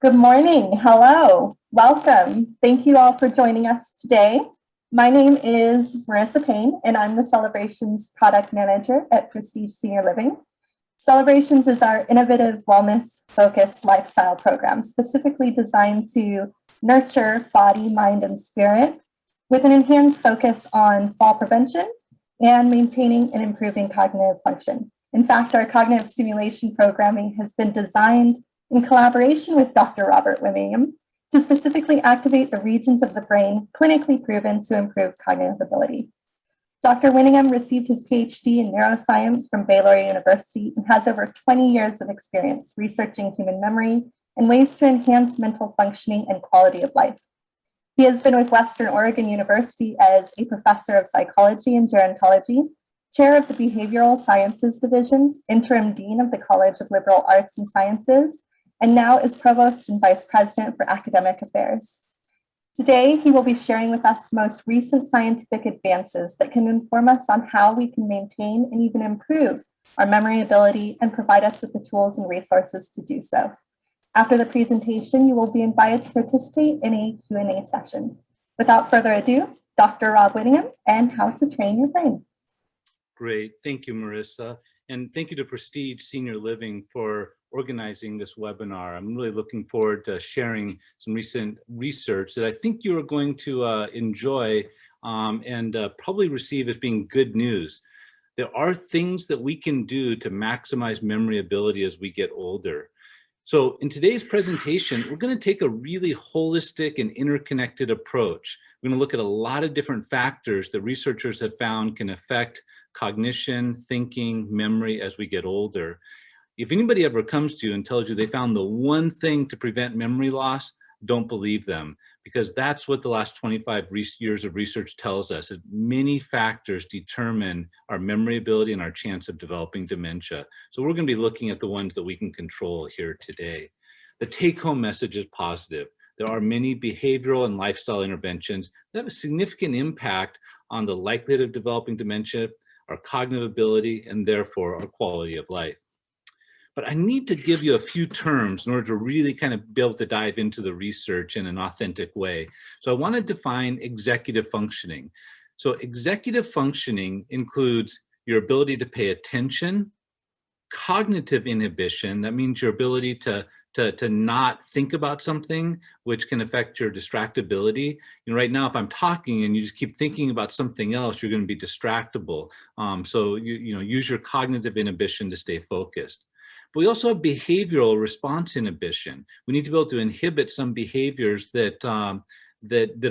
Good morning. Hello. Welcome. Thank you all for joining us today. My name is Marissa Payne, and I'm the Celebrations Product Manager at Prestige Senior Living. Celebrations is our innovative wellness-focused lifestyle program, specifically designed to nurture body, mind, and spirit with an enhanced focus on fall prevention and maintaining and improving cognitive function. In fact, our cognitive stimulation programming has been designed in collaboration with Dr. Robert Winningham to specifically activate the regions of the brain clinically proven to improve cognitive ability. Dr. Winningham received his PhD in neuroscience from Baylor University and has over 20 years of experience researching human memory and ways to enhance mental functioning and quality of life. He has been with Western Oregon University as a professor of psychology and gerontology, chair of the Behavioral Sciences Division, interim dean of the College of Liberal Arts and Sciences, and now is provost and vice president for academic affairs. Today, he will be sharing with us the most recent scientific advances that can inform us on how we can maintain and even improve our memory ability and provide us with the tools and resources to do so. After the presentation, you will be invited to participate in a Q&A session. Without further ado, Dr. Rob Winningham and How to Train Your Brain. Great. Thank you, Marissa. And thank you to Prestige Senior Living for organizing this webinar. I'm really looking forward to sharing some recent research that I think you are going to enjoy and probably receive as being good news. There are things that we can do to maximize memory ability as we get older. So in today's presentation, we're going to take a really holistic and interconnected approach. We're going to look at a lot of different factors that researchers have found can affect cognition, thinking, memory as we get older. If anybody ever comes to you and tells you they found the one thing to prevent memory loss, don't believe them, because that's what the last 25 years of research tells us, that many factors determine our memory ability and our chance of developing dementia. So we're going to be looking at the ones that we can control here today. The take-home message is positive. There are many behavioral and lifestyle interventions that have a significant impact on the likelihood of developing dementia, our cognitive ability, and therefore our quality of life. But I need to give you a few terms in order to really kind of be able to dive into the research in an authentic way. So I want to define executive functioning. So executive functioning includes your ability to pay attention, cognitive inhibition, that means your ability to not think about something, which can affect your distractibility. You know, right now, if I'm talking and you just keep thinking about something else, you're going to be distractible. So use your cognitive inhibition to stay focused. But we also have behavioral response inhibition. We need to be able to inhibit some behaviors that are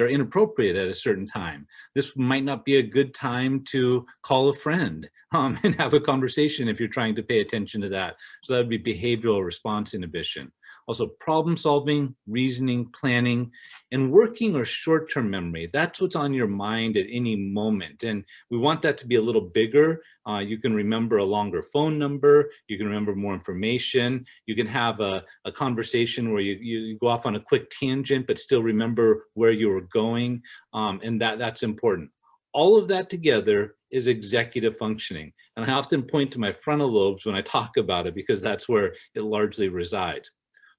inappropriate at a certain time. This might not be a good time to call a friend and have a conversation if you're trying to pay attention to that. So that would be behavioral response inhibition. Also problem solving, reasoning, planning, and working or short-term memory. That's what's on your mind at any moment. And we want that to be a little bigger. You can remember a longer phone number. You can remember more information. You can have a conversation where you go off on a quick tangent, but still remember where you were going. And that's important. All of that together is executive functioning. And I often point to my frontal lobes when I talk about it because that's where it largely resides.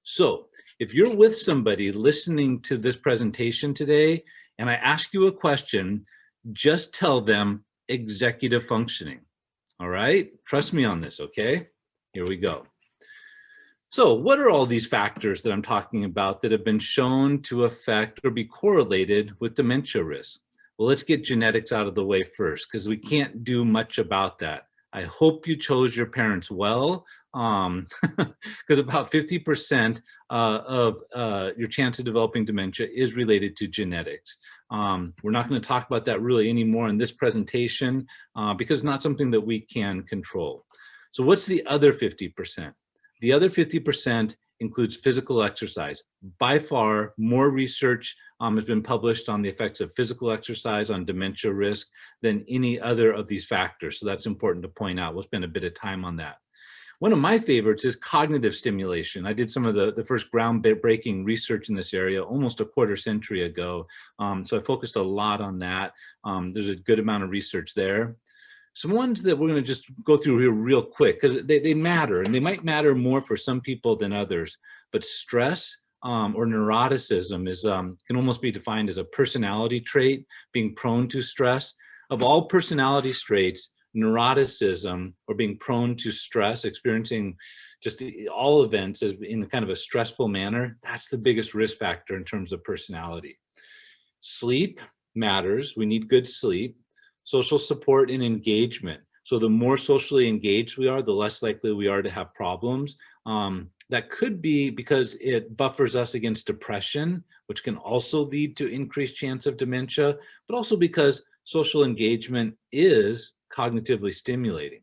So if you're with somebody listening to this presentation today, and I ask you a question, just tell them executive functioning. All right? Trust me on this, okay? Here we go. So what are all these factors that I'm talking about that have been shown to affect or be correlated with dementia risk? Well, let's get genetics out of the way first, because we can't do much about that. I hope you chose your parents well, because about 50% of your chance of developing dementia is related to genetics. We're not going to talk about that really anymore in this presentation because it's not something that we can control. So what's the other 50%? The other 50% includes physical exercise. By far, more research has been published on the effects of physical exercise on dementia risk than any other of these factors. So that's important to point out. We'll spend a bit of time on that. One of my favorites is cognitive stimulation. I did some of the first groundbreaking research in this area almost a quarter century ago. So I focused a lot on that. There's a good amount of research there. Some ones that we're going to just go through here real quick because they matter, and they might matter more for some people than others. But stress, or neuroticism is can almost be defined as a personality trait, being prone to stress. Of all personality traits, neuroticism, or being prone to stress, experiencing just all events as in kind of a stressful manner, that's the biggest risk factor in terms of personality. Sleep matters. We need good sleep. Social support and engagement. So the more socially engaged we are, the less likely we are to have problems. That could be because it buffers us against depression, which can also lead to increased chance of dementia, but also because social engagement is cognitively stimulating.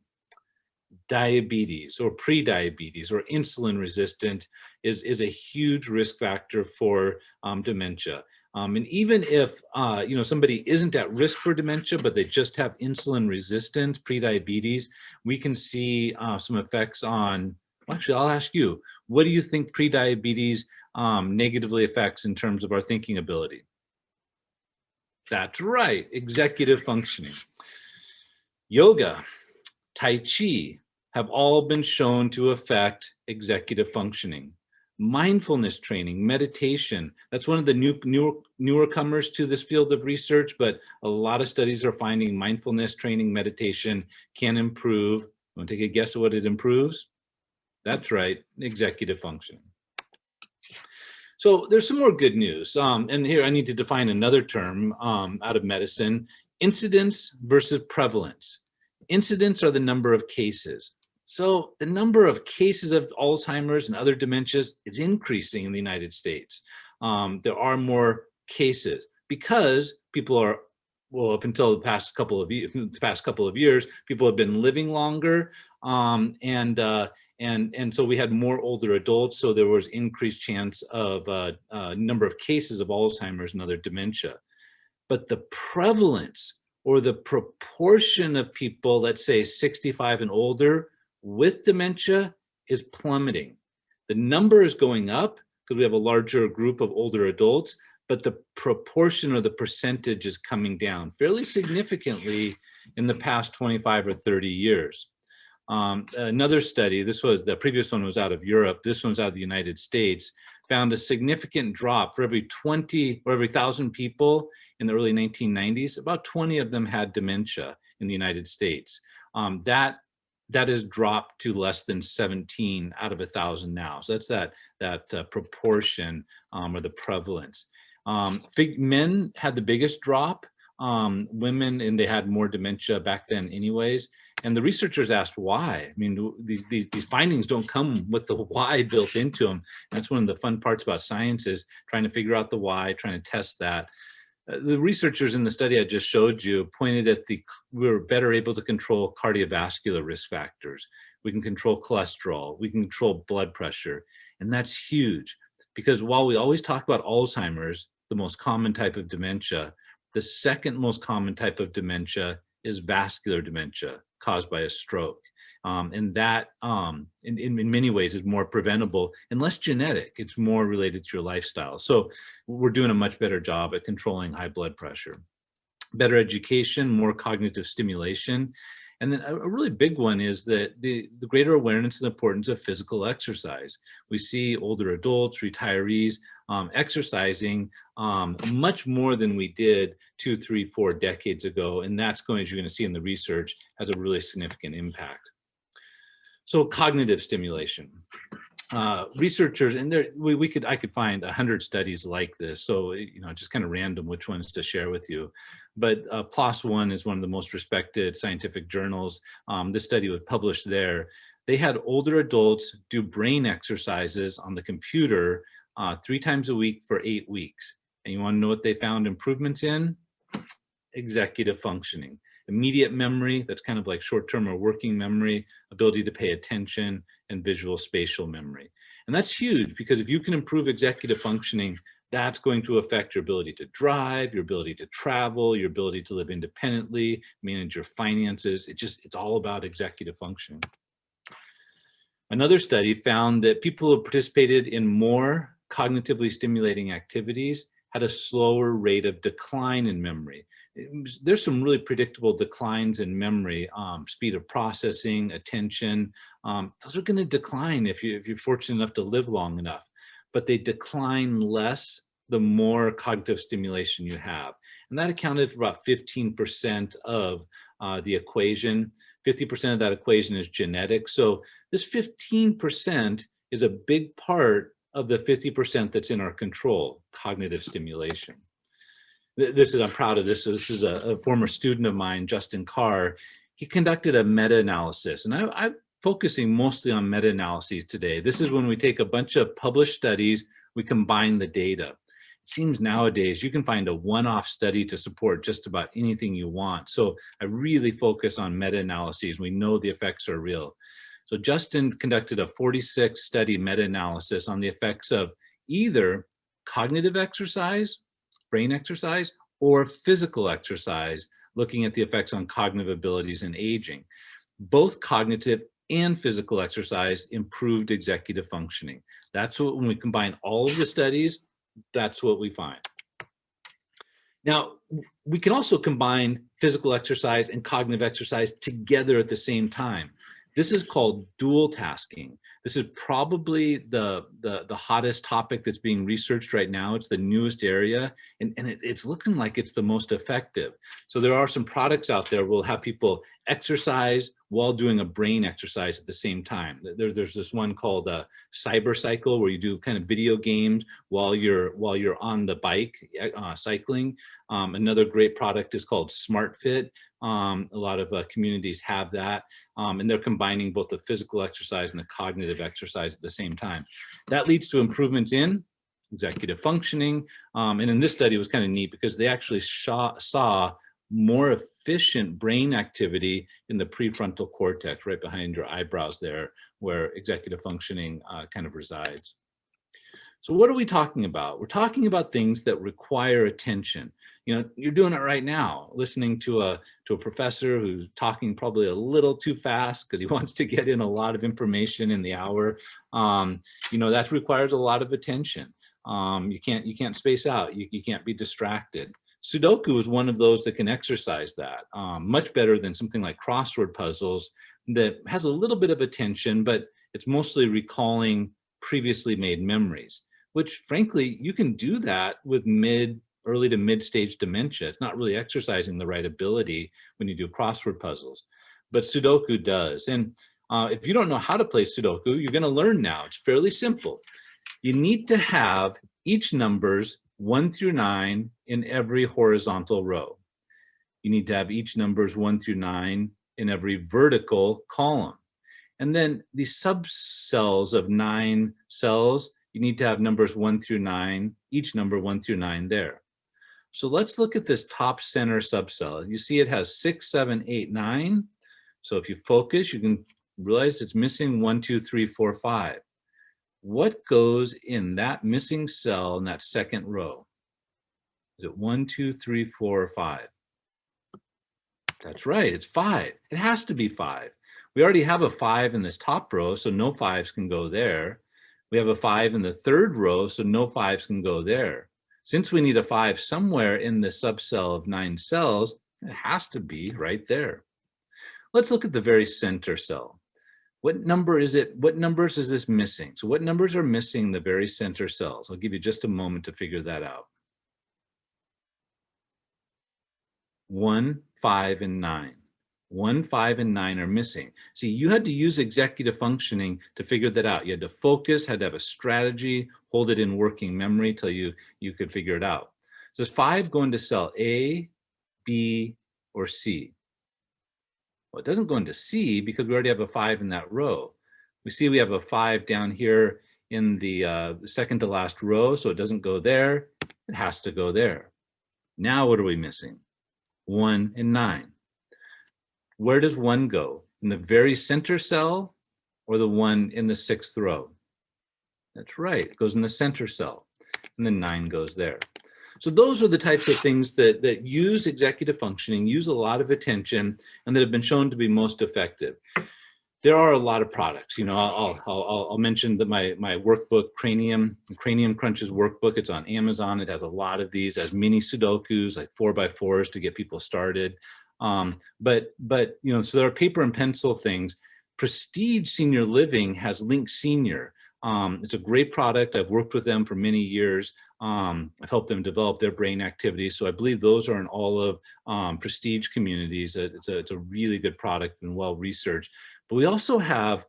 Diabetes or pre-diabetes or insulin resistant is a huge risk factor for dementia. And even if somebody isn't at risk for dementia, but they just have insulin resistance, pre-diabetes, we can see some effects on. Actually, I'll ask you, what do you think pre-diabetes negatively affects in terms of our thinking ability? That's right, executive functioning. Yoga, Tai Chi have all been shown to affect executive functioning. Mindfulness training, meditation, that's one of the newer comers to this field of research, but a lot of studies are finding mindfulness training, meditation can improve. Want to take a guess at what it improves? That's right, executive functioning. So there's some more good news. And here I need to define another term out of medicine: incidence versus prevalence. Incidents are the number of cases. So the number of cases of Alzheimer's and other dementias is increasing in the United States. There are more cases because people are, well, up until the past couple of years, people have been living longer, and so we had more older adults. So there was increased chance of number of cases of Alzheimer's and other dementia. But the prevalence or the proportion of people, let's say 65 and older, with dementia is plummeting. The number is going up because we have a larger group of older adults, but the proportion or the percentage is coming down fairly significantly in the past 25 or 30 years. Another study, the previous one was out of Europe, this one's out of the United States, found a significant drop for every 20 or every 1,000 people in the early 1990s, about 20 of them had dementia in the United States. That has dropped to less than 17 out of 1,000 now. So that's that proportion or the prevalence. Men had the biggest drop. Women, and they had more dementia back then anyways. And the researchers asked why. I mean, these findings don't come with the why built into them. And that's one of the fun parts about science, is trying to figure out the why, trying to test that. The researchers in the study I just showed you pointed at we were better able to control cardiovascular risk factors. We can control cholesterol, we can control blood pressure. And that's huge, because while we always talk about Alzheimer's, the most common type of dementia, the second most common type of dementia is vascular dementia caused by a stroke. And that, in many ways, is more preventable and less genetic. It's more related to your lifestyle. So we're doing a much better job at controlling high blood pressure. Better education, more cognitive stimulation. And then a really big one is that the greater awareness and importance of physical exercise. We see older adults, retirees, exercising much more than we did 2, 3, 4 decades ago. And that's going, as you're going to see in the research, has a really significant impact. So cognitive stimulation. Researchers, and I could find 100 studies like this. So, just kind of random which ones to share with you. But PLOS One is one of the most respected scientific journals. This study was published there. They had older adults do brain exercises on the computer 3 times a week for 8 weeks. And you want to know what they found improvements in? Executive functioning. Immediate memory, that's kind of like short-term or working memory, ability to pay attention, and visual spatial memory. And that's huge, because if you can improve executive functioning, that's going to affect your ability to drive, your ability to travel, your ability to live independently, manage your finances. It's all about executive functioning. Another study found that people who participated in more cognitively stimulating activities had a slower rate of decline in memory. There's some really predictable declines in memory, speed of processing, attention. Those are going to decline if you're fortunate enough to live long enough. but they decline less the more cognitive stimulation you have. And that accounted for about 15% of the equation. 50% of that equation is genetic. So this 15% is a big part of the 50% that's in our control, cognitive stimulation. I'm proud of this. So this is a former student of mine, Justin Carr. He conducted a meta-analysis, and I'm focusing mostly on meta-analyses today. This is when we take a bunch of published studies, we combine the data. It seems nowadays you can find a one-off study to support just about anything you want. So I really focus on meta-analyses. We know the effects are real. So Justin conducted a 46 study meta-analysis on the effects of either cognitive exercise, brain exercise, or physical exercise, looking at the effects on cognitive abilities and aging. Both cognitive and physical exercise improved executive functioning. That's what, when we combine all of the studies, that's what we find. Now, we can also combine physical exercise and cognitive exercise together at the same time. This is called dual tasking. This is probably the hottest topic that's being researched right now. It's the newest area, and it's looking like it's the most effective. So there are some products out there will have people exercise while doing a brain exercise at the same time. There's this one called a Cyber Cycle, where you do kind of video games while you're on the bike cycling. Another great product is called Smart Fit. A lot of communities have that, and they're combining both the physical exercise and the cognitive exercise at the same time. That leads to improvements in executive functioning, and in this study it was kind of neat because they actually saw more efficient brain activity in the prefrontal cortex, right behind your eyebrows there, where executive functioning kind of resides. So what are we talking about? We're talking about things that require attention. You know, you're doing it right now, listening to a professor who's talking probably a little too fast because he wants to get in a lot of information in the hour. You know, that requires a lot of attention. You can't space out. You can't be distracted. Sudoku is one of those that can exercise that much better than something like crossword puzzles that has a little bit of attention, but it's mostly recalling previously made memories, which frankly, you can do that with early to mid-stage dementia. It's not really exercising the right ability when you do crossword puzzles, but Sudoku does. And if you don't know how to play Sudoku, you're going to learn now. It's fairly simple. You need to have each numbers 1 through 9 in every horizontal row. You need to have each numbers 1 through 9 in every vertical column. And then the subcells of 9 cells, you need to have numbers 1 through 9, each number 1 through 9 there. So let's look at this top center subcell. You see it has 6, 7, 8, 9. So if you focus, you can realize it's missing 1, 2, 3, 4, 5. What goes in that missing cell in that second row? Is it 1, 2, 3, 4, or 5? That's right, it's 5. It has to be 5. We already have a 5 in this top row, so no 5s can go there. We have a 5 in the third row, so no 5s can go there. Since we need a 5 somewhere in the subcell of 9 cells, it has to be right there. Let's look at the very center cell. What number is it? What numbers is this missing? So what numbers are missing in the very center cells? I'll give you just a moment to figure that out. 1, 5, and 9. 1, 5, and 9 are missing. See, you had to use executive functioning to figure that out. You had to focus, had to have a strategy, hold it in working memory till you could figure it out. So does 5 go into cell A, B, or C? Well, it doesn't go into C because we already have a 5 in that row. We see we have a 5 down here in the second to last row, so it doesn't go there. It has to go there. Now what are we missing? 1 and 9. Where does 1 go? In the very center cell or the one in the 6th row? That's right, it goes in the center cell, and then 9 goes there. So those are the types of things that use executive functioning, use a lot of attention, and that have been shown to be most effective. There are a lot of products. You know, I'll mention that my workbook, Cranium Crunches workbook. It's on Amazon. It has a lot of these as mini Sudokus, like 4x4s to get people started. But you know, so there are paper and pencil things. Prestige Senior Living has Link Senior, It's a great product. I've worked with them for many years. I've helped them develop their brain activity. So I believe those are in all of prestige communities. It's a really good product and well researched. But we also have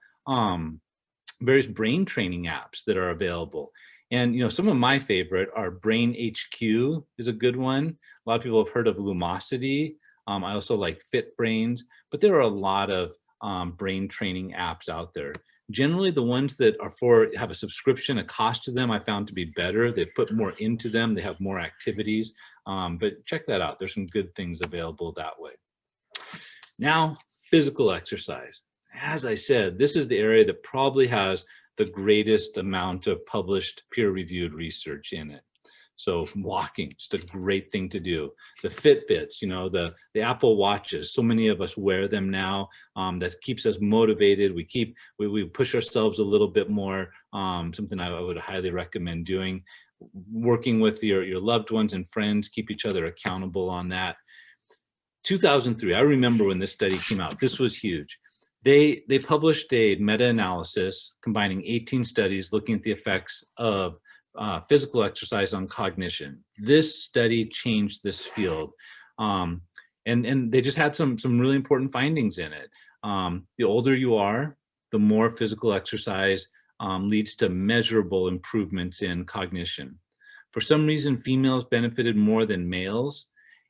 various brain training apps that are available. And some of my favorite are Brain HQ is a good one. A lot of people have heard of Lumosity. I also like Fit Brains, but there are a lot of brain training apps out there. Generally, the ones that are have a subscription, a cost to them, I found to be better. They put more into them. They have more activities. But check that out. There's some good things available that way. Now, physical exercise. As I said, this is the area that probably has the greatest amount of published peer-reviewed research in it. So walking, just a great thing to do. The Fitbits, the Apple Watches, so many of us wear them now. That keeps us motivated. We push ourselves a little bit more, something I would highly recommend doing. Working with your loved ones and friends, keep each other accountable on that. 2003, I remember when this study came out, this was huge. They published a meta-analysis combining 18 studies looking at the effects of physical exercise on cognition. This study changed this field. And they just had some really important findings in it. The older you are, the more physical exercise leads to measurable improvements in cognition. For some reason, females benefited more than males,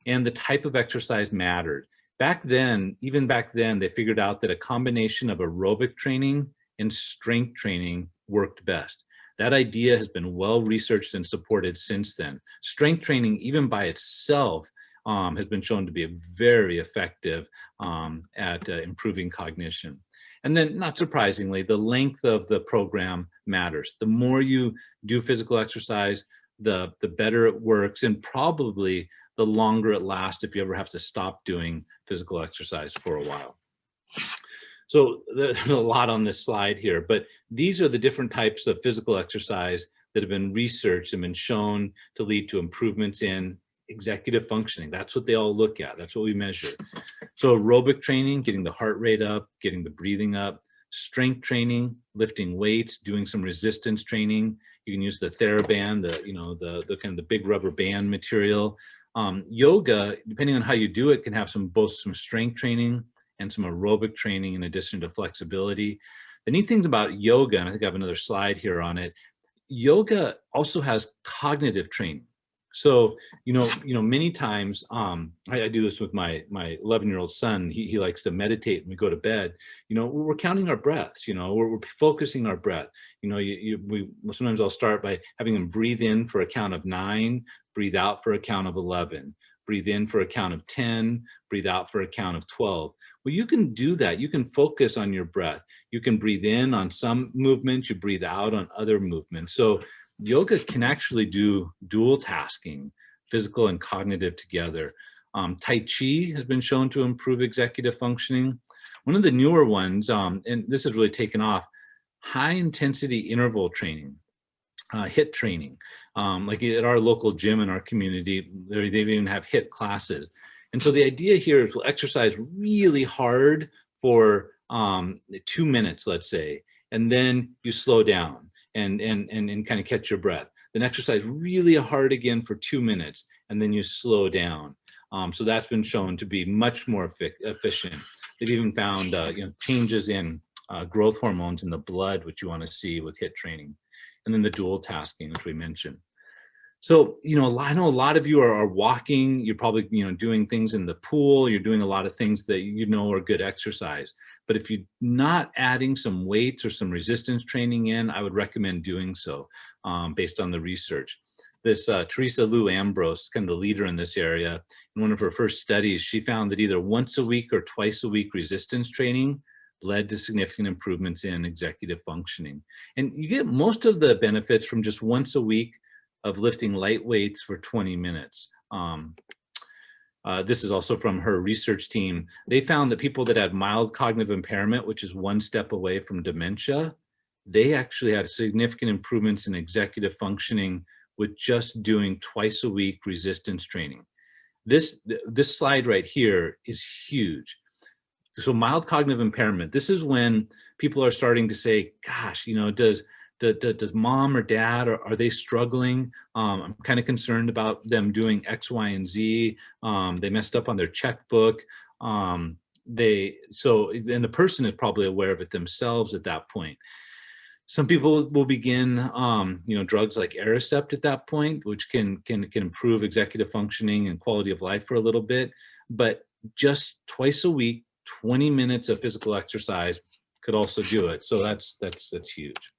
and the type of exercise mattered. Even back then, they figured out that a combination of aerobic training and strength training worked best. That idea has been well researched and supported since then. Strength training, even by itself, has been shown to be very effective at improving cognition. And then, not surprisingly, the length of the program matters. The more you do physical exercise, the better it works, and probably the longer it lasts if you ever have to stop doing physical exercise for a while. So there's a lot on this slide here, but these are the different types of physical exercise that have been researched and been shown to lead to improvements in executive functioning. That's what they all look at. That's what we measure. So aerobic training, getting the heart rate up, getting the breathing up. Strength training, lifting weights, doing some resistance training. You can use the TheraBand, the kind of the big rubber band material. Yoga, depending on how you do it, can have both some strength training and some aerobic training in addition to flexibility. The neat things about yoga, and I think I have another slide here on it, yoga also has cognitive training. So, many times, I do this with my 11-year-old son. He likes to meditate when we go to bed. We're counting our breaths. We're focusing our breath. Sometimes I'll start by having him breathe in for a count of 9, breathe out for a count of 11, breathe in for a count of 10, breathe out for a count of 12. Well, you can do that. You can focus on your breath. You can breathe in on some movements, you breathe out on other movements. So yoga can actually do dual tasking, physical and cognitive together. Tai Chi has been shown to improve executive functioning. One of the newer ones, and this has really taken off, high intensity interval training, HIIT training. Like at our local gym in our community, they even have HIIT classes. And so the idea here is we'll exercise really hard for 2 minutes, let's say, and then you slow down and kind of catch your breath. Then exercise really hard again for 2 minutes, and then you slow down. So that's been shown to be much more efficient. They've even found changes in growth hormones in the blood, which you want to see with HIIT training. And then the dual tasking, which we mentioned. So, I know a lot of you are walking, you're probably, doing things in the pool, you're doing a lot of things that are good exercise. But if you're not adding some weights or some resistance training in, I would recommend doing so based on the research. This Teresa Lou Ambrose, kind of the leader in this area, in one of her first studies, she found that either once a week or twice a week resistance training led to significant improvements in executive functioning. And you get most of the benefits from just once a week of lifting light weights for 20 minutes. This is also from her research team. They found that people that had mild cognitive impairment, which is one step away from dementia, they actually had significant improvements in executive functioning with just doing twice a week resistance training. This slide right here is huge. So mild cognitive impairment, this is when people are starting to say, gosh, does does mom or dad, or are they struggling? I'm kind of concerned about them doing X, Y, and Z. They messed up on their checkbook. And the person is probably aware of it themselves at that point. Some people will begin, drugs like Aricept at that point, which can improve executive functioning and quality of life for a little bit. But just twice a week, 20 minutes of physical exercise could also do it. So that's huge.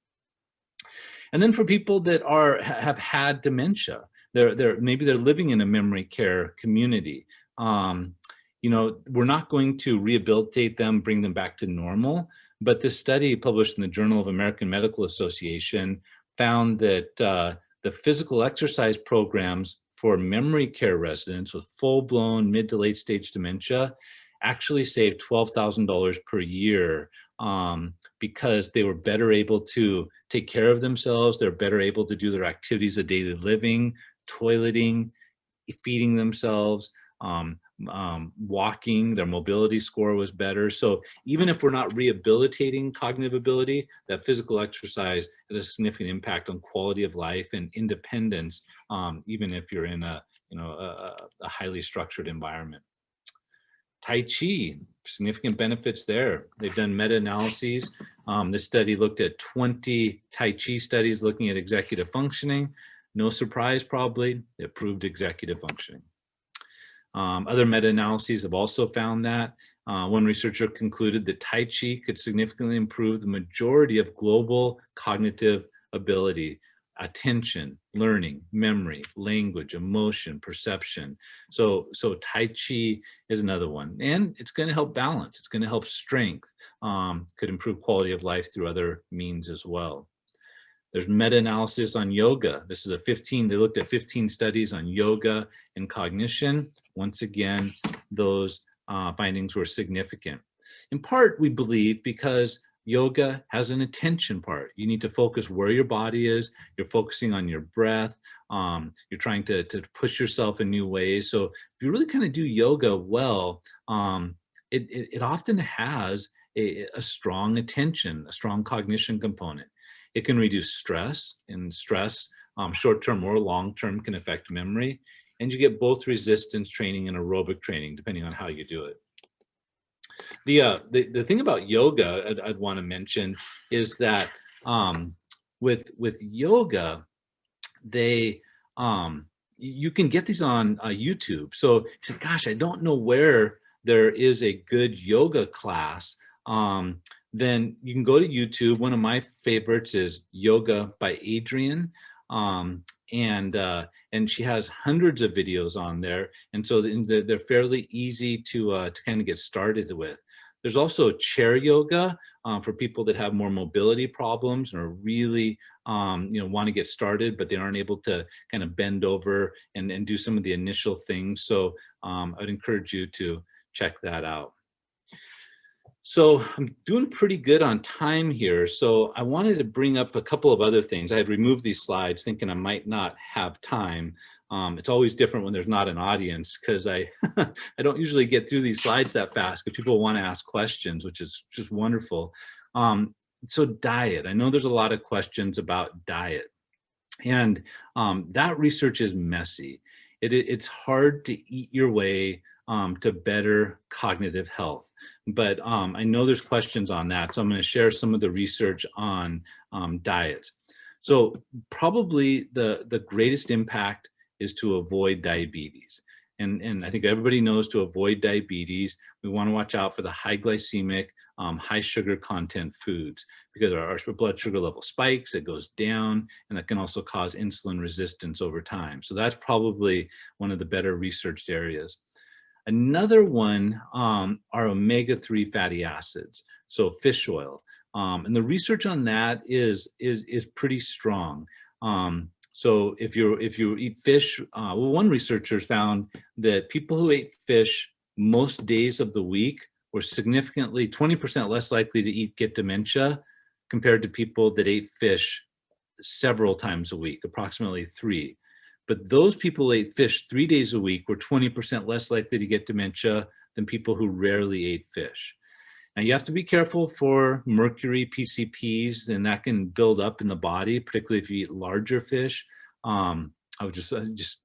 And then for people that have had dementia, maybe they're living in a memory care community. We're not going to rehabilitate them, bring them back to normal. But this study published in the Journal of American Medical Association found that the physical exercise programs for memory care residents with full-blown mid to late stage dementia actually saved $12,000 per year because they were better able to take care of themselves. They're better able to do their activities of daily living, toileting, feeding themselves, walking. Their mobility score was better. So even if we're not rehabilitating cognitive ability, that physical exercise has a significant impact on quality of life and independence, even if you're in a highly structured environment. Tai Chi, significant benefits there. They've done meta-analyses. This study looked at 20 Tai Chi studies looking at executive functioning. No surprise, probably, it improved executive functioning. Other meta-analyses have also found that. One researcher concluded that Tai Chi could significantly improve the majority of global cognitive ability, attention, learning, memory, language, emotion, perception. So Tai Chi is another one. And it's going to help balance. It's going to help strength, could improve quality of life through other means as well. There's meta-analysis on yoga. This is they looked at 15 studies on yoga and cognition. Once again, those findings were significant. In part, we believe because yoga has an attention part. You need to focus where your body is. You're focusing on your breath. You're trying to push yourself in new ways. So if you really kind of do yoga well, it often has a strong attention, a strong cognition component. It can reduce stress, and stress, short-term or long-term, can affect memory. And you get both resistance training and aerobic training, depending on how you do it. The thing about yoga I'd want to mention is that with yoga, you can get these on YouTube. So if you say, gosh, I don't know where there is a good yoga class, then you can go to YouTube. One of my favorites is Yoga by Adrienne. And she has hundreds of videos on there. And so they're fairly easy to kind of get started with. There's also chair yoga for people that have more mobility problems and are really, want to get started, but they aren't able to kind of bend over and do some of the initial things. So I'd encourage you to check that out. So I'm doing pretty good on time here. So I wanted to bring up a couple of other things. I had removed these slides thinking I might not have time. It's always different when there's not an audience, because I don't usually get through these slides that fast because people want to ask questions, which is just wonderful. So diet, I know there's a lot of questions about diet, and that research is messy. It's hard to eat your way to better cognitive health. But I know there's questions on that. So I'm going to share some of the research on diet. So probably the greatest impact is to avoid diabetes. And I think everybody knows to avoid diabetes, we want to watch out for the high glycemic, high sugar content foods, because our blood sugar level spikes, it goes down, and that can also cause insulin resistance over time. So that's probably one of the better researched areas. Another one are omega-3 fatty acids, so fish oil. And the research on that is pretty strong. So if you eat fish, one researcher found that people who ate fish most days of the week were significantly 20% less likely to get dementia compared to people that ate fish several times a week, approximately 3. But those people who ate fish 3 days a week were 20% less likely to get dementia than people who rarely ate fish. Now you have to be careful for mercury PCPs, and that can build up in the body, particularly if you eat larger fish. I just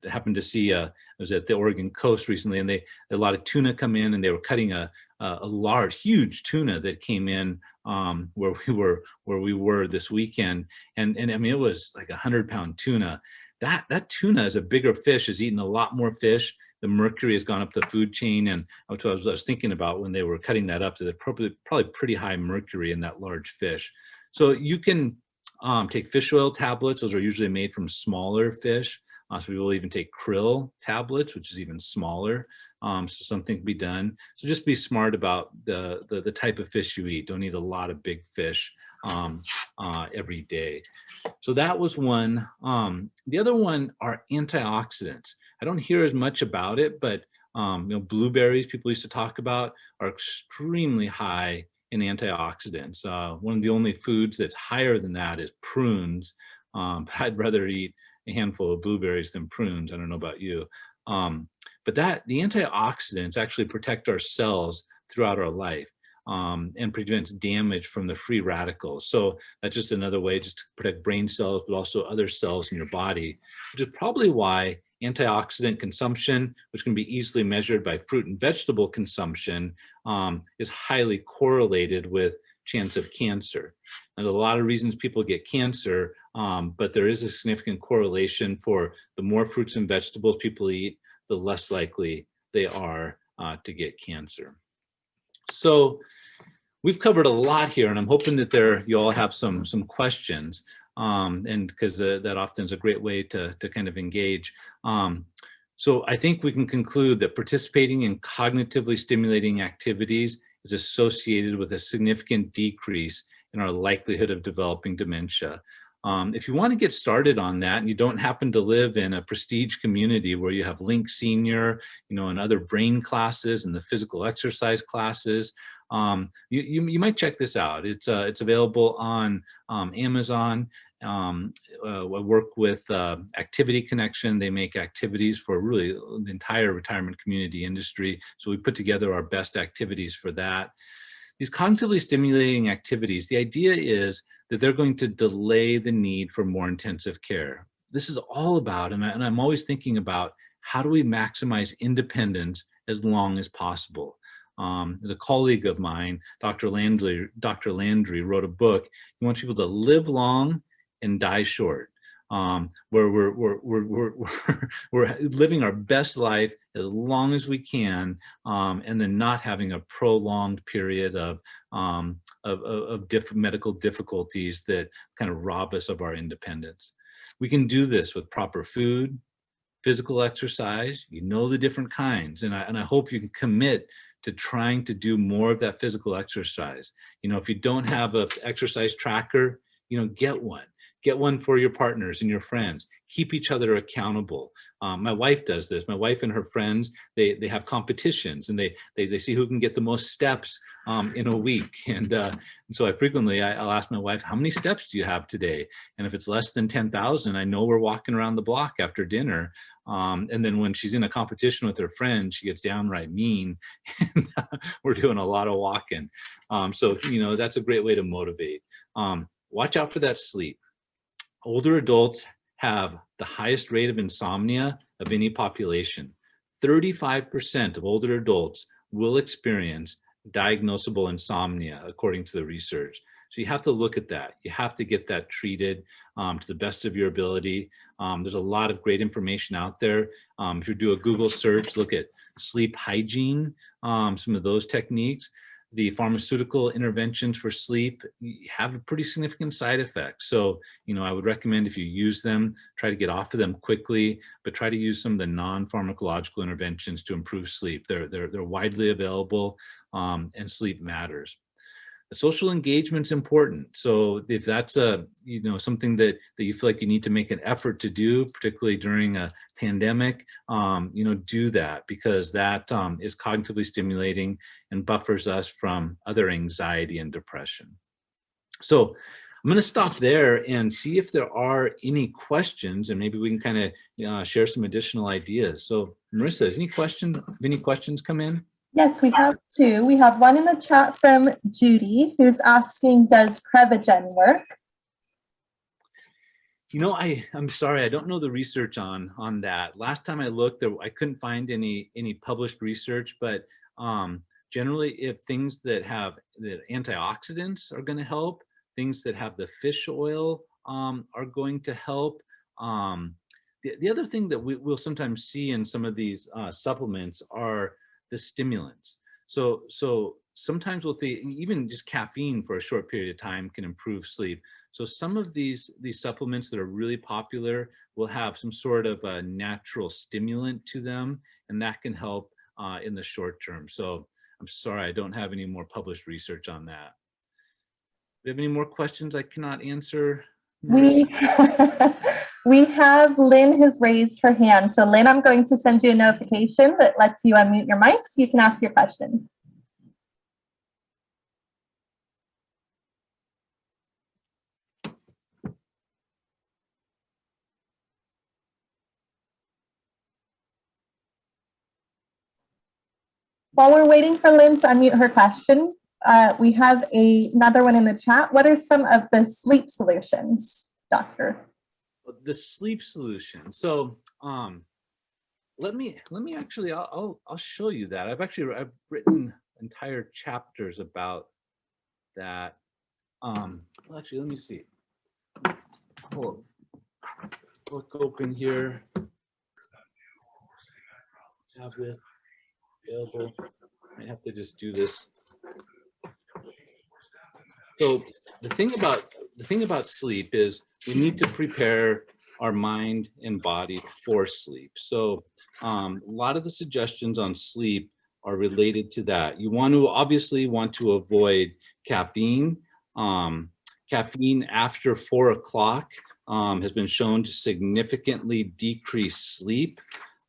happened to see, I was at the Oregon coast recently, and a lot of tuna come in, and they were cutting a large, huge tuna that came in where we were this weekend. And I mean, it was like 100-pound tuna. That tuna is a bigger fish, has eaten a lot more fish. The mercury has gone up the food chain. And what I was thinking about when they were cutting that up, that probably pretty high mercury in that large fish. So you can take fish oil tablets. Those are usually made from smaller fish. So we will even take krill tablets, which is even smaller. So something can be done. So just be smart about the type of fish you eat. Don't eat a lot of big fish every day. So that was one. The other one are antioxidants. I don't hear as much about it, but blueberries, people used to talk about, are extremely high in antioxidants. One of the only foods that's higher than that is prunes. But I'd rather eat a handful of blueberries than prunes. I don't know about you. But the antioxidants actually protect our cells throughout our life. And prevents damage from the free radicals. So that's just another way just to protect brain cells, but also other cells in your body, which is probably why antioxidant consumption, which can be easily measured by fruit and vegetable consumption, is highly correlated with chance of cancer. There's a lot of reasons people get cancer, but there is a significant correlation for the more fruits and vegetables people eat, the less likely they are to get cancer. So we've covered a lot here, and I'm hoping that you all have some questions, and because that often is a great way to kind of engage. So I think we can conclude that participating in cognitively stimulating activities is associated with a significant decrease in our likelihood of developing dementia. If you want to get started on that, and you don't happen to live in a prestige community where you have Link Senior, and other brain classes and the physical exercise classes, you might check this out. It's available on Amazon. I work with Activity Connection. They make activities for really the entire retirement community industry. So we put together our best activities for that. These cognitively stimulating activities, the idea is that they're going to delay the need for more intensive care. This is all about, and I'm always thinking about, how do we maximize independence as long as possible? As a colleague of mine, Dr. Landry wrote a book. He wants people to live long and die short, where we're living our best life as long as we can, and then not having a prolonged period of medical difficulties that kind of rob us of our independence. We can do this with proper food, physical exercise, the different kinds, and I hope you can commit to trying to do more of that physical exercise. If you don't have an exercise tracker, get one. Get one for your partners and your friends. Keep each other accountable. My wife does this. My wife and her friends, they have competitions, and they see who can get the most steps in a week. And so I'll ask my wife, how many steps do you have today? And if it's less than 10,000, I know we're walking around the block after dinner. And then when she's in a competition with her friends, she gets downright mean, and we're doing a lot of walking. So that's a great way to motivate. Watch out for that sleep. Older adults have the highest rate of insomnia of any population. 35% of older adults will experience diagnosable insomnia, according to the research. So you have to look at that. You have to get that treated to the best of your ability. There's a lot of great information out there. If you do a Google search, look at sleep hygiene, some of those techniques. The pharmaceutical interventions for sleep have a pretty significant side effect. So, I would recommend, if you use them, try to get off of them quickly, but try to use some of the non-pharmacological interventions to improve sleep. They're widely available, and sleep matters. Social engagement's important. So if that's something that you feel like you need to make an effort to do, particularly during a pandemic, do that, because that is cognitively stimulating and buffers us from other anxiety and depression. So I'm going to stop there and see if there are any questions, and maybe we can kind of share some additional ideas. So Marissa, any questions come in? Yes, we have two. We have one in the chat from Judy, who's asking, does Prevagen work? You know, I'm sorry, I don't know the research on that. Last time I looked, I couldn't find any published research, but generally, if things that have the antioxidants are going to help, things that have the fish oil are going to help. The other thing that we'll sometimes see in some of these supplements are the stimulants. So sometimes we'll see even just caffeine for a short period of time can improve sleep. So some of these supplements that are really popular will have some sort of a natural stimulant to them, and that can help in the short term. So I'm sorry, I don't have any more published research on that. Do you have any more questions I cannot answer, Marissa? We have Lynn has raised her hand. So Lynn, I'm going to send you a notification that lets you unmute your mic so you can ask your question. While we're waiting for Lynn to unmute her question, we have another one in the chat. What are some of the sleep solutions, doctor? The sleep solution. So let me actually, I'll show you that. I've written entire chapters about that. Well, actually, let me see. Hold on. Book open here. Tablet available. I have to just do this. So the thing about sleep is we need to prepare our mind and body for sleep. So a lot of the suggestions on sleep are related to that. You obviously want to avoid caffeine. Caffeine after 4 o'clock has been shown to significantly decrease sleep.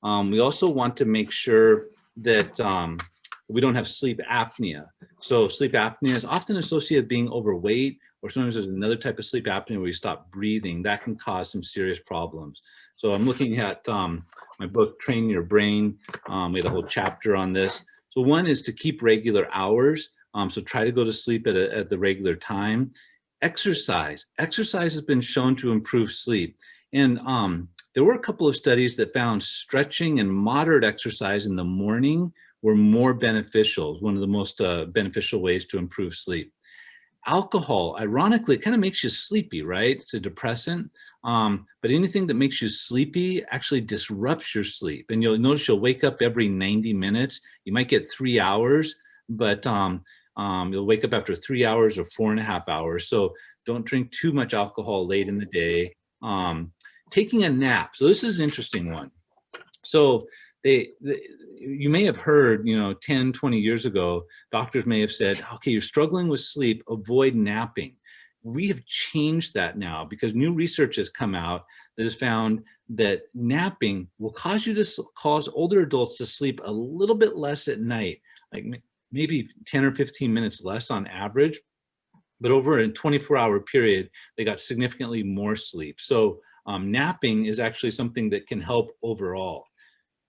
We also want to make sure that we don't have sleep apnea. So sleep apnea is often associated with being overweight, or sometimes there's another type of sleep apnea where you stop breathing. That can cause some serious problems. So I'm looking at my book, Train Your Brain. We had a whole chapter on this. So one is to keep regular hours. So try to go to sleep at the regular time. Exercise. Exercise has been shown to improve sleep. And there were a couple of studies that found stretching and moderate exercise in the morning were more beneficial, one of the most beneficial ways to improve sleep. Alcohol, ironically, kind of makes you sleepy, right? It's a depressant, but anything that makes you sleepy actually disrupts your sleep. And you'll notice you'll wake up every 90 minutes. You might get 3 hours, but you'll wake up after 3 hours or 4.5 hours. So don't drink too much alcohol late in the day. Taking a nap. So this is an interesting one. So you may have heard, 10, 20 years ago, doctors may have said, okay, you're struggling with sleep, avoid napping. We have changed that now because new research has come out that has found that napping will cause older adults to sleep a little bit less at night, like maybe 10 or 15 minutes less on average, but over a 24-hour period, they got significantly more sleep. So napping is actually something that can help overall.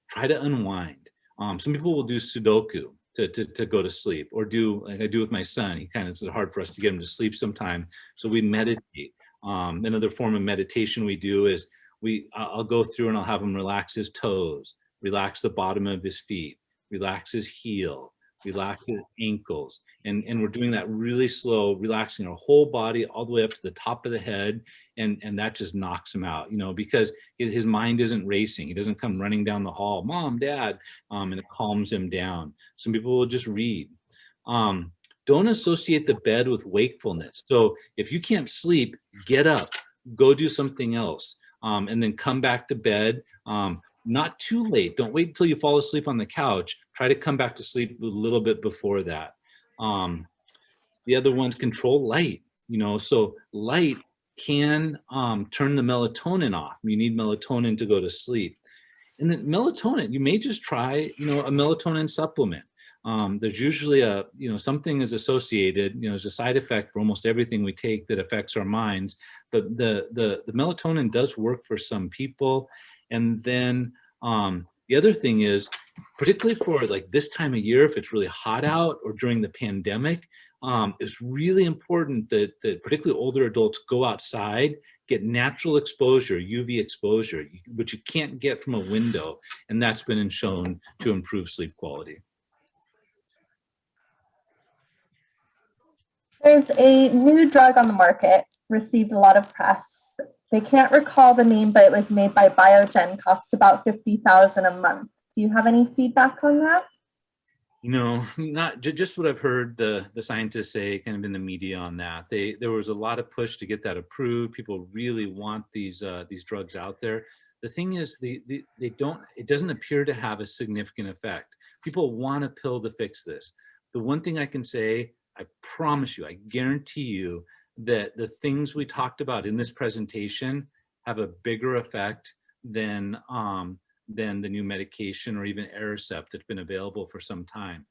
Try to unwind. Some people will do Sudoku to go to sleep, or do like I do with my son. It's hard for us to get him to sleep sometime. So we meditate. Another form of meditation we do is I'll go through and I'll have him relax his toes, relax the bottom of his feet, relax his heel, relax his ankles. And we're doing that really slow, relaxing our whole body all the way up to the top of the head. And that just knocks him out, because his mind isn't racing. He doesn't come running down the hall, Mom, Dad, and it calms him down. Some people will just read. Don't associate the bed with wakefulness. So if you can't sleep, get up, go do something else, and then come back to bed. Not too late. Don't wait until you fall asleep on the couch. Try to come back to sleep a little bit before that. The other one's control light. So light can turn the melatonin off. You need melatonin to go to sleep. And then melatonin, you may just try, a melatonin supplement. There's usually something is associated, there's a side effect for almost everything we take that affects our minds, but the melatonin does work for some people. And then The other thing is, particularly for like this time of year, if it's really hot out or during the pandemic, it's really important that particularly older adults go outside, get natural exposure, UV exposure, which you can't get from a window, and that's been shown to improve sleep quality. There's a new drug on the market, received a lot of press. They can't recall the name, but it was made by Biogen, costs about $50,000 a month. Do you have any feedback on that? You know, not just what I've heard the scientists say kind of in the media on that. There was a lot of push to get that approved. People really want these drugs out there. The thing is, it doesn't appear to have a significant effect. People want a pill to fix this. The one thing I can say, I promise you, I guarantee you that the things we talked about in this presentation have a bigger effect than the new medication or even Aricept that's been available for some time.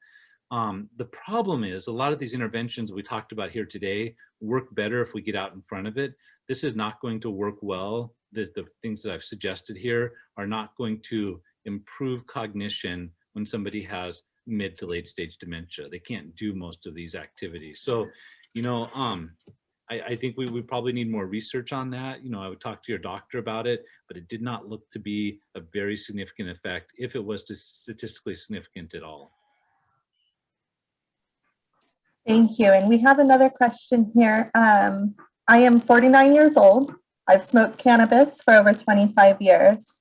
The problem is a lot of these interventions we talked about here today work better if we get out in front of it. This is not going to work well. The things that I've suggested here are not going to improve cognition when somebody has mid to late stage dementia. They can't do most of these activities. So, you know, I think we probably need more research on that. You know, I would talk to your doctor about it, but it did not look to be a very significant effect, if it was statistically significant at all. Thank you. And we have another question here. I am 49 years old. I've smoked cannabis for over 25 years.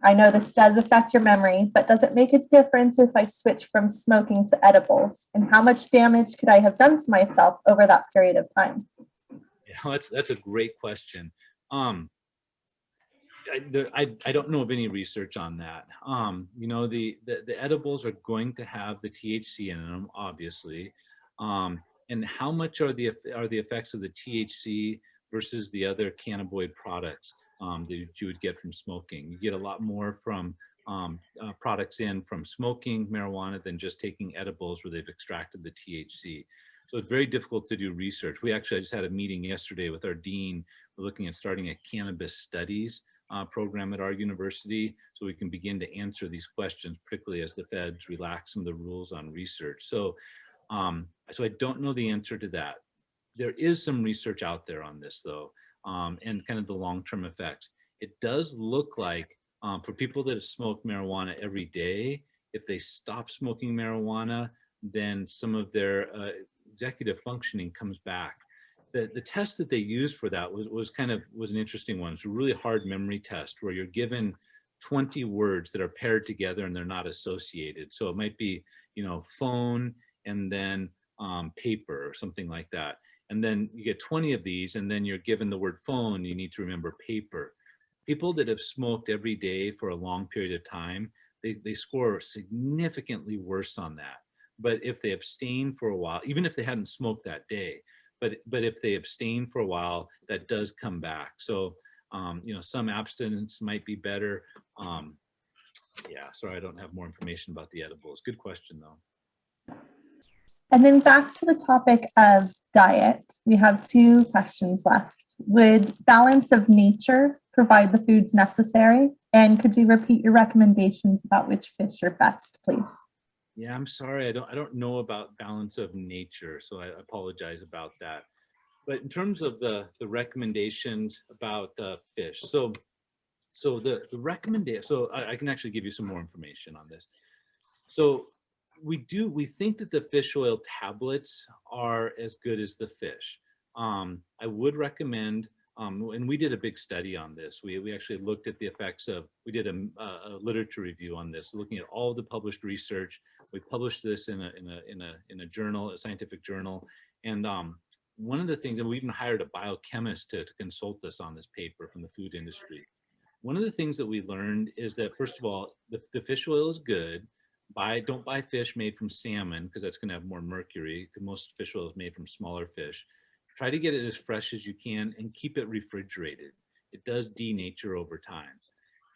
I know this does affect your memory, but does it make a difference if I switch from smoking to edibles? And how much damage could I have done to myself over that period of time? Yeah, that's a great question. I don't know of any research on that. You know, the edibles are going to have the THC in them, obviously. And how much are the effects of the THC versus the other cannabinoid products that you would get from smoking? You get a lot more from products in from smoking marijuana than just taking edibles where they've extracted the THC. So it's very difficult to do research. I just had a meeting yesterday with our dean. We're looking at starting a cannabis studies program at our university so we can begin to answer these questions, particularly as the feds relax some of the rules on research. So I don't know the answer to that. There is some research out there on this though, and kind of the long-term effects. It does look like for people that have smoked marijuana every day, if they stop smoking marijuana, then some of their executive functioning comes back. The test that they used for that was an interesting one. It's a really hard memory test where you're given 20 words that are paired together and they're not associated. So it might be, you know, phone and then paper or something like that. And then you get 20 of these and then you're given the word phone, you need to remember paper. People that have smoked every day for a long period of time, they score significantly worse on that. But if they abstain for a while, even if they hadn't smoked that day, but if they abstain for a while, that does come back. So, you know, some abstinence might be better. Yeah, sorry, I don't have more information about the edibles. Good question though. And then back to the topic of diet, we have two questions left. Would balance of nature provide the foods necessary? And could you repeat your recommendations about which fish are best, please? Yeah, I'm sorry, I don't know about balance of nature, so I apologize about that. But in terms of the recommendations about fish, so the recommendation, so I can actually give you some more information on this. So we think that the fish oil tablets are as good as the fish. I would recommend, and we did a big study on this. We actually looked at the effects of, we did a literature review on this, looking at all the published research. We published this in a journal, a scientific journal, and one of the things, and we even hired a biochemist to consult us on this paper from the food industry. One of the things that we learned is that, first of all, the fish oil is good. Don't buy fish made from salmon because that's going to have more mercury, because most fish oil is made from smaller fish. Try to get it as fresh as you can and keep it refrigerated. It does denature over time.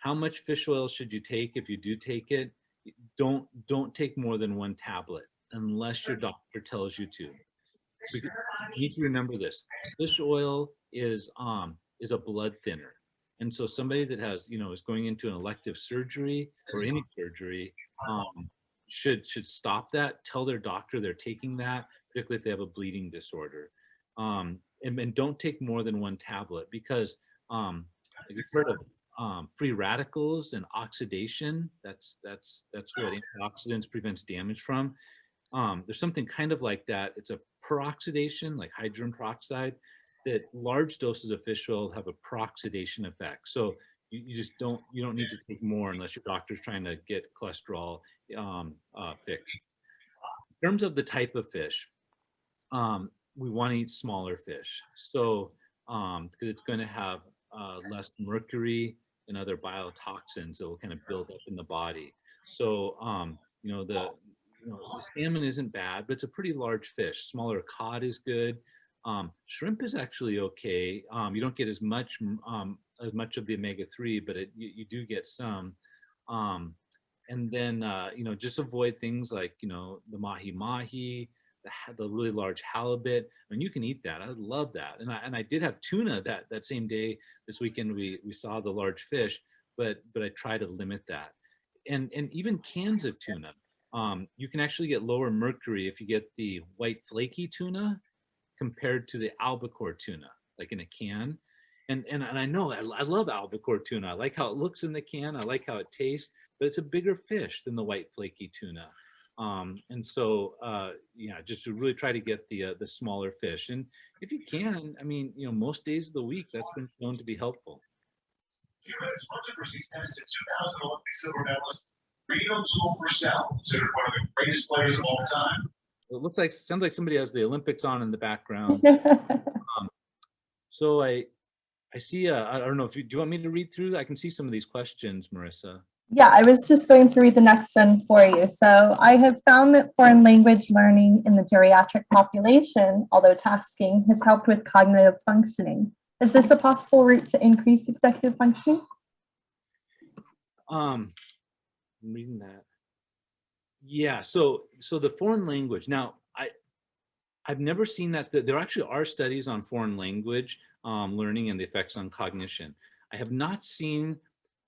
How much fish oil should you take if you do take it? Don't take more than 1 tablet unless your doctor tells you to. You need to remember this. Fish oil is a blood thinner. And so somebody that has, is going into an elective surgery or any surgery, should stop that, tell their doctor they're taking that, particularly if they have a bleeding disorder. And don't take more than one tablet, because like you've heard of free radicals and oxidation. That's what antioxidants prevents damage from. There's something kind of like that. It's a peroxidation, like hydrogen peroxide, that large doses of fish oil have a peroxidation effect. So you just don't need to take more unless your doctor's trying to get cholesterol fixed. In terms of the type of fish, we want to eat smaller fish. So because it's going to have less mercury and other biotoxins that will kind of build up in the body. So the salmon isn't bad, but it's a pretty large fish. Smaller cod is good. Shrimp is actually okay. You don't get as much of the omega-3, but you do get some. And then just avoid things like the mahi, the really large halibut. I mean, you can eat that. I love that. And I did have tuna that same day. This weekend we saw the large fish, but I try to limit that. And even cans of tuna. You can actually get lower mercury if you get the white flaky tuna compared to the albacore tuna, like in a can. And I know I love albacore tuna. I like how it looks in the can. I like how it tastes, but it's a bigger fish than the white flaky tuna. And so, just to really try to get the smaller fish. And if you can, I mean, most days of the week, that's been shown to be helpful. Humans controversy sends to 2000 Olympic silver medalist Reno Tool Purcell, considered one of the greatest players of all time. It sounds like somebody has the Olympics on in the background. So I see, I don't know, do you want me to read through? I can see some of these questions, Marissa. Yeah, I was just going to read the next one for you. So I have found that foreign language learning in the geriatric population, although tasking, has helped with cognitive functioning. Is this a possible route to increase executive functioning? I'm reading that. Yeah, so the foreign language. Now, I've never seen that. There actually are studies on foreign language learning and the effects on cognition. I have not seen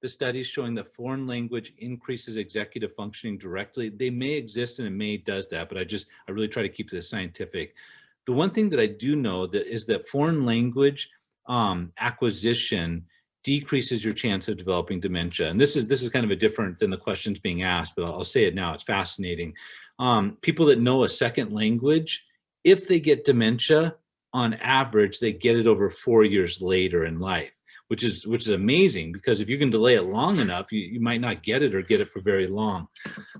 the studies showing that foreign language increases executive functioning directly. They may exist and it may does that, but I really try to keep this scientific. The one thing that I do know is that foreign language acquisition decreases your chance of developing dementia. And this is kind of a different than the questions being asked, but I'll say it now. It's fascinating. People that know a second language, if they get dementia, on average, they get it over 4 years later in life, which is amazing, because if you can delay it long enough, you might not get it or get it for very long.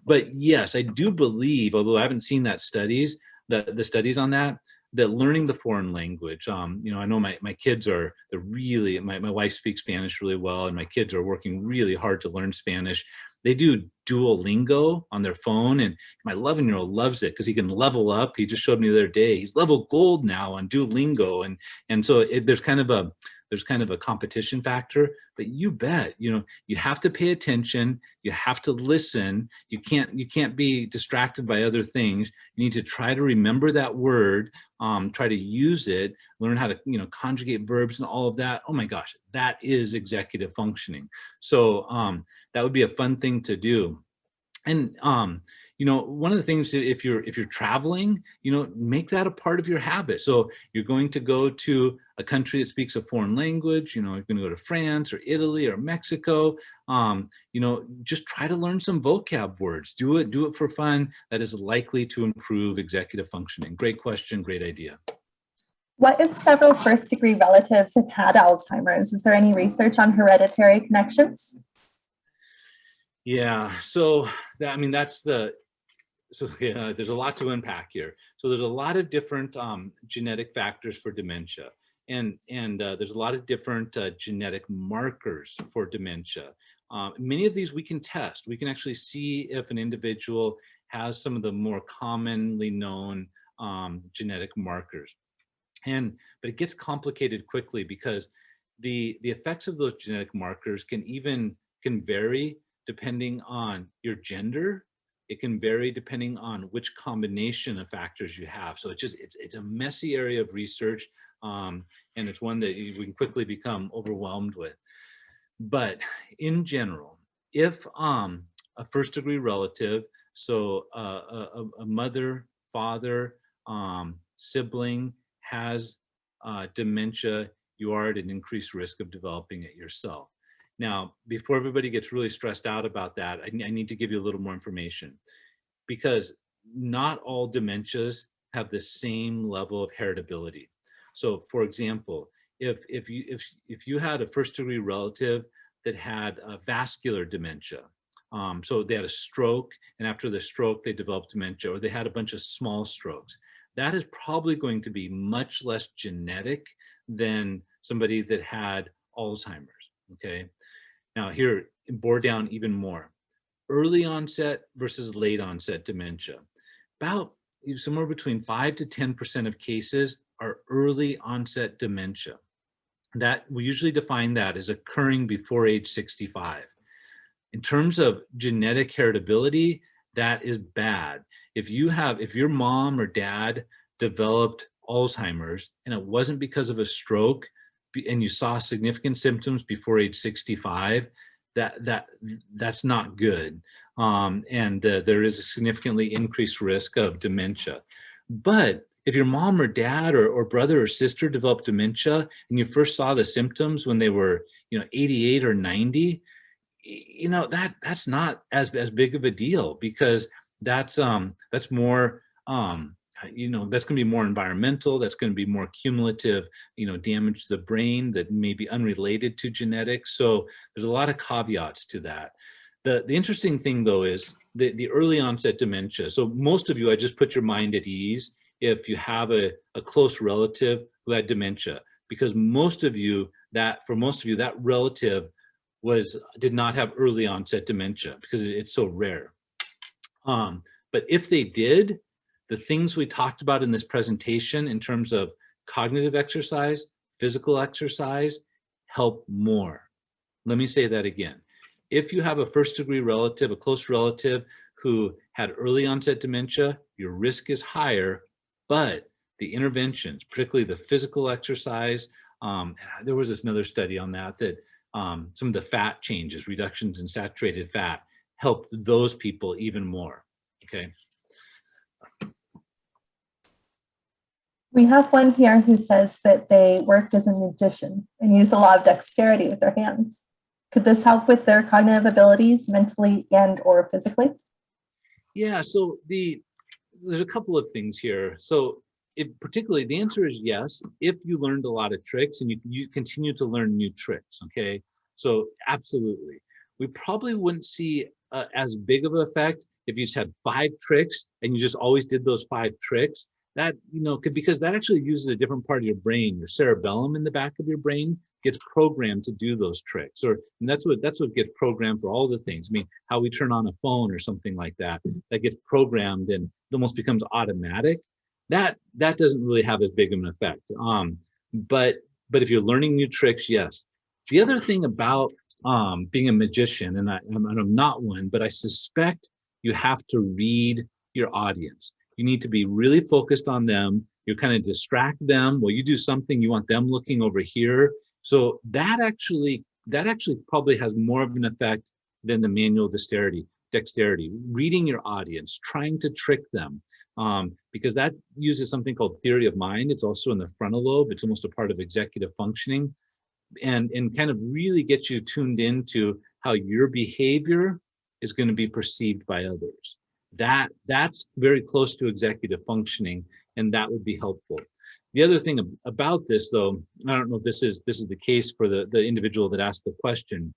But yes, I do believe, although I haven't seen the studies on that learning the foreign language, I know my kids they're really, my wife speaks Spanish really well, and my kids are working really hard to learn Spanish. They do Duolingo on their phone, and my 11-year-old loves it because he can level up. He just showed me the other day, he's level gold now on Duolingo. And so there's kind of a competition factor, but you bet, you have to pay attention. You have to listen. You can't be distracted by other things. You need to try to remember that word, try to use it, learn how to, conjugate verbs and all of that. Oh my gosh, that is executive functioning. So that would be a fun thing to do. And one of the things, if you're traveling, make that a part of your habit. So you're going to go to a country that speaks a foreign language, you're going to go to France or Italy or Mexico, just try to learn some vocab words. Do it for fun. That is likely to improve executive functioning. Great question, great idea. What if several first-degree relatives have had Alzheimer's? Is there any research on hereditary connections? Yeah, so there's a lot to unpack here. So there's a lot of different genetic factors for dementia, and there's a lot of different genetic markers for dementia. Many of these we can test. We can actually see if an individual has some of the more commonly known genetic markers. But it gets complicated quickly, because the effects of those genetic markers can vary depending on your gender. It can vary depending on which combination of factors you have. So it's a messy area of research, and it's one that we can quickly become overwhelmed with. But in general, if a first degree relative, so a mother, father, sibling has dementia, you are at an increased risk of developing it yourself. Now, before everybody gets really stressed out about that, I need to give you a little more information, because not all dementias have the same level of heritability. So, for example, if you had a first degree relative that had vascular dementia, so they had a stroke, and after the stroke they developed dementia, or they had a bunch of small strokes, that is probably going to be much less genetic than somebody that had Alzheimer's. Okay. Now here, bore down even more. Early onset versus late onset dementia. About somewhere between 5 to 10% of cases are early onset dementia. That we usually define that as occurring before age 65. In terms of genetic heritability, that is bad. If your mom or dad developed Alzheimer's and it wasn't because of a stroke, and you saw significant symptoms before age 65, that's not good. And there is a significantly increased risk of dementia. But if your mom or dad or brother or sister developed dementia and you first saw the symptoms when they were 88 or 90, that's not as big of a deal, because that's more that's going to be more environmental, that's going to be more cumulative damage to the brain that may be unrelated to genetics. So there's a lot of caveats to that. The interesting thing though is the early onset dementia. So most of you, I just put your mind at ease if you have a close relative who had dementia, because for most of you that relative did not have early onset dementia because it's so rare. But if they did, the things we talked about in this presentation in terms of cognitive exercise, physical exercise, help more. Let me say that again. If you have a first degree relative, a close relative who had early onset dementia, your risk is higher, but the interventions, particularly the physical exercise, there was another study on that some of the fat changes, reductions in saturated fat, helped those people even more. Okay. We have one here who says that they worked as a magician and use a lot of dexterity with their hands. Could this help with their cognitive abilities mentally and or physically? Yeah, so there's a couple of things here. So particularly the answer is yes, if you learned a lot of tricks and you continue to learn new tricks, okay? So absolutely. We probably wouldn't see as big of an effect if you just had 5 tricks and you just always did those 5 tricks. That, because that actually uses a different part of your brain. Your cerebellum in the back of your brain gets programmed to do those tricks, and that's what gets programmed for all the things. I mean, how we turn on a phone or something like that gets programmed and it almost becomes automatic. That doesn't really have as big of an effect. But if you're learning new tricks, yes. The other thing about being a magician, and I'm not one, but I suspect you have to read your audience. You need to be really focused on them. You kind of distract them. Well, you do something, you want them looking over here. So that actually probably has more of an effect than the manual dexterity. Reading your audience, trying to trick them, because that uses something called theory of mind. It's also in the frontal lobe. It's almost a part of executive functioning, and kind of really get you tuned into how your behavior is going to be perceived by others. That's very close to executive functioning, and that would be helpful. The other thing about this, though, I don't know if this is the case for the individual that asked the question,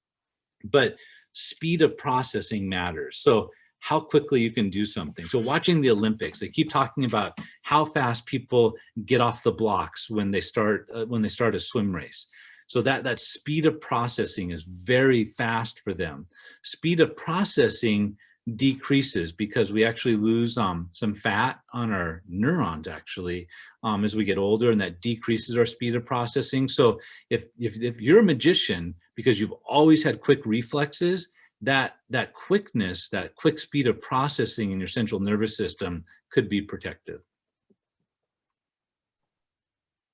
but speed of processing matters. So how quickly you can do something. So watching the Olympics, they keep talking about how fast people get off the blocks when they start a swim race. So that speed of processing is very fast for them. Speed of processing decreases because we actually lose some fat on our neurons actually as we get older, and that decreases our speed of processing. So if you're a magician because you've always had quick reflexes, that quickness, that quick speed of processing in your central nervous system could be protective.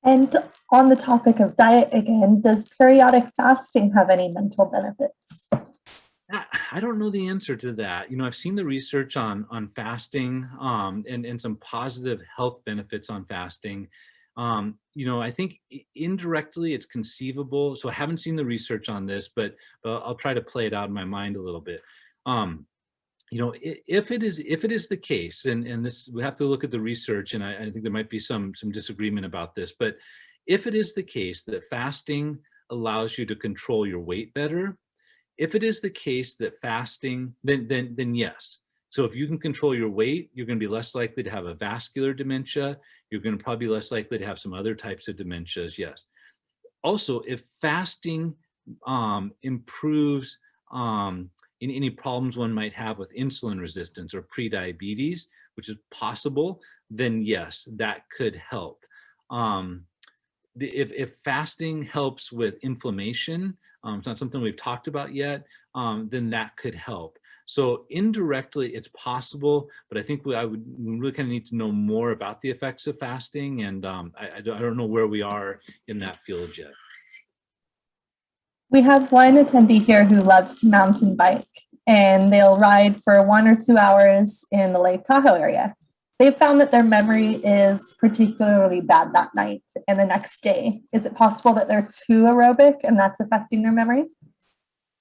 And on the topic of diet again, does periodic fasting have any mental benefits? I don't know the answer to that. I've seen the research on fasting, and some positive health benefits on fasting. I think indirectly it's conceivable. So I haven't seen the research on this, but I'll try to play it out in my mind a little bit. If it is the case, and this, we have to look at the research, and I think there might be some disagreement about this, but if it is the case that fasting allows you to control your weight better, if it is the case that fasting, then yes. So if you can control your weight, you're going to be less likely to have a vascular dementia. You're going to probably be less likely to have some other types of dementias. Yes. Also, if fasting improves in any problems one might have with insulin resistance or prediabetes, which is possible, then yes, that could help. If fasting helps with inflammation, it's not something we've talked about yet, then that could help. So indirectly, it's possible, but I think we really kind of need to know more about the effects of fasting, and I don't know where we are in that field yet. We have one attendee here who loves to mountain bike, and they'll ride for 1 or 2 hours in the Lake Tahoe area. They've found that their memory is particularly bad that night and the next day. Is it possible that they're too aerobic and that's affecting their memory?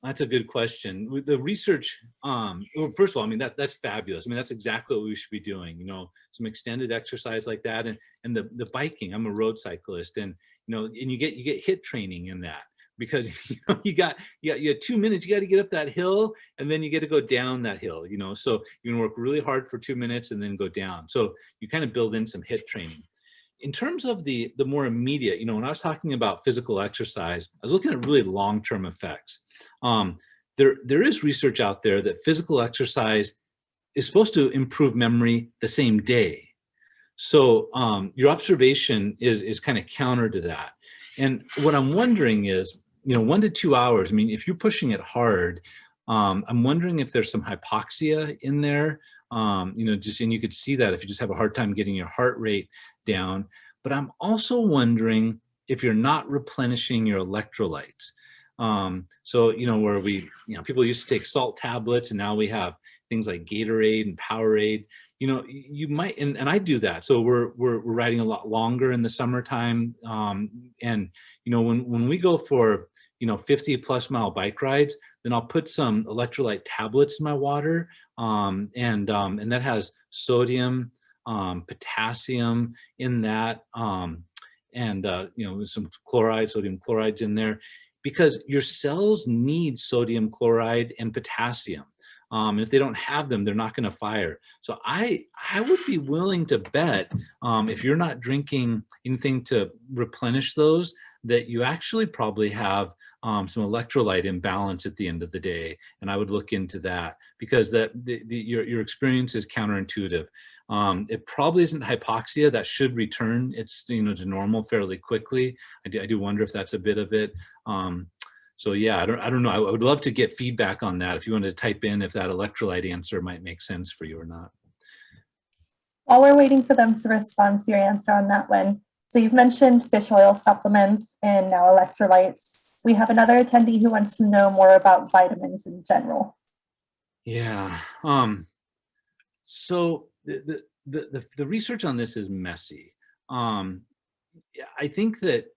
That's a good question. With the research, well, first of all, I mean, that's fabulous. I mean, that's exactly what we should be doing, some extended exercise like that. And the biking, I'm a road cyclist, and, and you get HIIT training in that, because you got 2 minutes, you got to get up that hill, and then you get to go down that hill, so you can work really hard for 2 minutes and then go down. So you kind of build in some HIIT training. In terms of the more immediate, when I was talking about physical exercise, I was looking at really long-term effects. There is research out there that physical exercise is supposed to improve memory the same day. So your observation is kind of counter to that. And what I'm wondering is, 1 to 2 hours, I mean, if you're pushing it hard, I'm wondering if there's some hypoxia in there, and you could see that if you just have a hard time getting your heart rate down. But I'm also wondering if you're not replenishing your electrolytes. So, where people used to take salt tablets, and now we have things like Gatorade and Powerade. You might, and I do that. So we're riding a lot longer in the summertime. And, when we go for, 50 plus mile bike rides, then I'll put some electrolyte tablets in my water. And that has sodium, potassium in that, and some chloride, sodium chlorides in there, because your cells need sodium chloride and potassium. And if they don't have them, they're not going to fire. So I would be willing to bet, if you're not drinking anything to replenish those, that you actually probably have some electrolyte imbalance at the end of the day. And I would look into that, because your experience is counterintuitive. It probably isn't hypoxia. That should return to normal fairly quickly. I do wonder if that's a bit of it. So yeah, I don't know. I would love to get feedback on that. If you want to type in if that electrolyte answer might make sense for you or not. While we're waiting for them to respond to your answer on that one, so you've mentioned fish oil supplements and now electrolytes. We have another attendee who wants to know more about vitamins in general. Yeah. So the research on this is messy. I think that,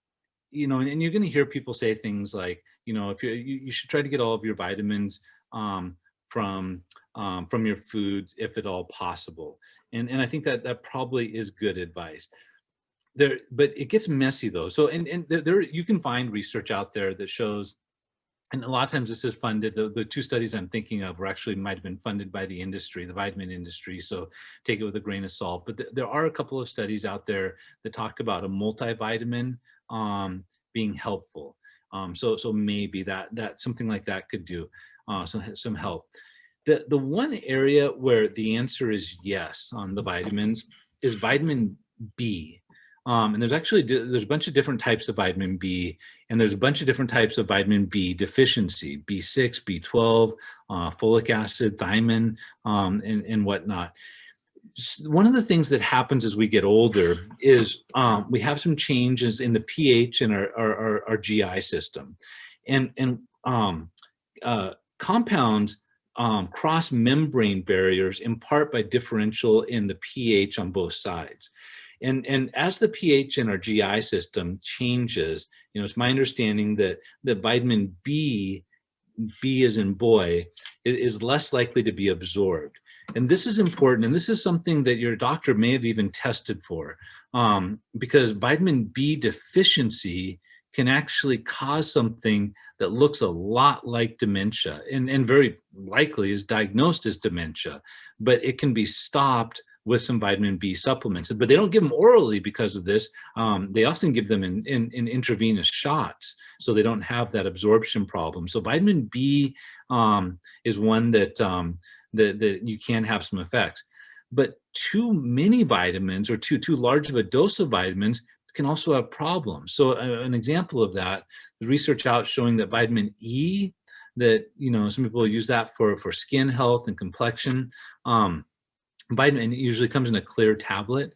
and you're going to hear people say things like, if you should try to get all of your vitamins from your food, if at all possible. And I think that probably is good advice. But it gets messy though. So and there you can find research out there that shows, and a lot of times this is funded. The 2 studies I'm thinking of were actually might have been funded by the industry, the vitamin industry. So take it with a grain of salt. But there are a couple of studies out there that talk about a multivitamin being helpful. So maybe that something like that could do some help. The one area where the answer is yes on the vitamins is vitamin B. And there's a bunch of different types of vitamin B, and there's a bunch of different types of vitamin B deficiency, B6, B12, folic acid, thiamine, and whatnot. one of the things that happens as we get older is we have some changes in the pH in our GI system, and compounds cross membrane barriers in part by differential in the pH on both sides. And as the pH in our GI system changes, it's my understanding that the vitamin B as in boy, is less likely to be absorbed. And this is important, and this is something that your doctor may have even tested for, because vitamin B deficiency can actually cause something that looks a lot like dementia, and very likely is diagnosed as dementia, but it can be stopped with some vitamin B supplements. But they don't give them orally because of this. They often give them in intravenous shots, so they don't have that absorption problem. So vitamin B is one that that you can have some effects. But too many vitamins or too large of a dose of vitamins can also have problems. So an example of that, the research out showing that vitamin E, that some people use that for skin health and complexion. Vitamin usually comes in a clear tablet.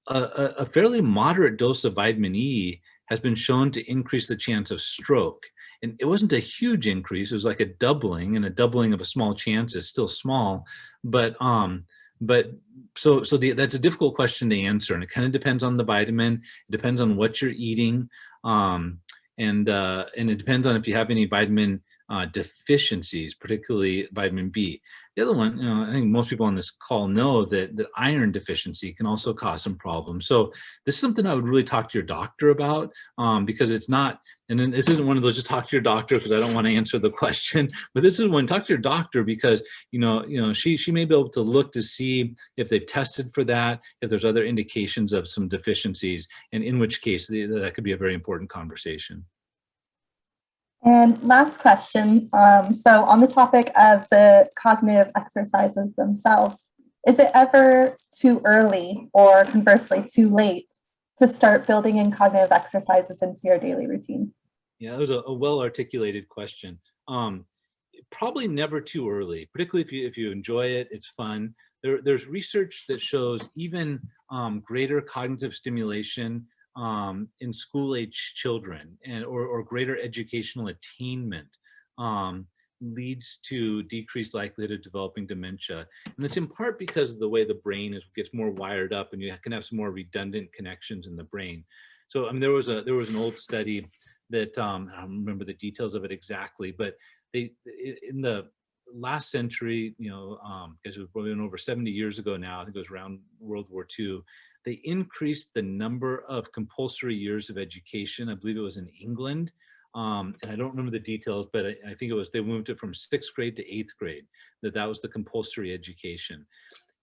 A fairly moderate dose of vitamin E has been shown to increase the chance of stroke. And it wasn't a huge increase. It was like a doubling, and a doubling of a small chance is still small. But that's a difficult question to answer, and it kind of depends on the vitamin. It depends on what you're eating, and it depends on if you have any vitamin deficiencies, particularly vitamin B. The other one, I think most people on this call know that iron deficiency can also cause some problems. So this is something I would really talk to your doctor about, because it's not, and then this isn't one of those just talk to your doctor because I don't want to answer the question, but this is one, talk to your doctor because, she may be able to look to see if they've tested for that, if there's other indications of some deficiencies, and in which case that could be a very important conversation. And last question. So on the topic of the cognitive exercises themselves, is it ever too early or conversely too late to start building in cognitive exercises into your daily routine? Yeah, that was a well-articulated question. Probably never too early, particularly if you enjoy it, it's fun. There's research that shows even greater cognitive stimulation in school-age children or greater educational attainment leads to decreased likelihood of developing dementia. And it's in part because of the way the brain gets more wired up, and you can have some more redundant connections in the brain. So there was an old study that I don't remember the details of it exactly, but they in the last century, because it was probably over 70 years ago now, I think it was around World War II, they increased the number of compulsory years of education. I believe it was in England. And I don't remember the details, but I think they moved it from 6th grade to 8th grade, that was the compulsory education.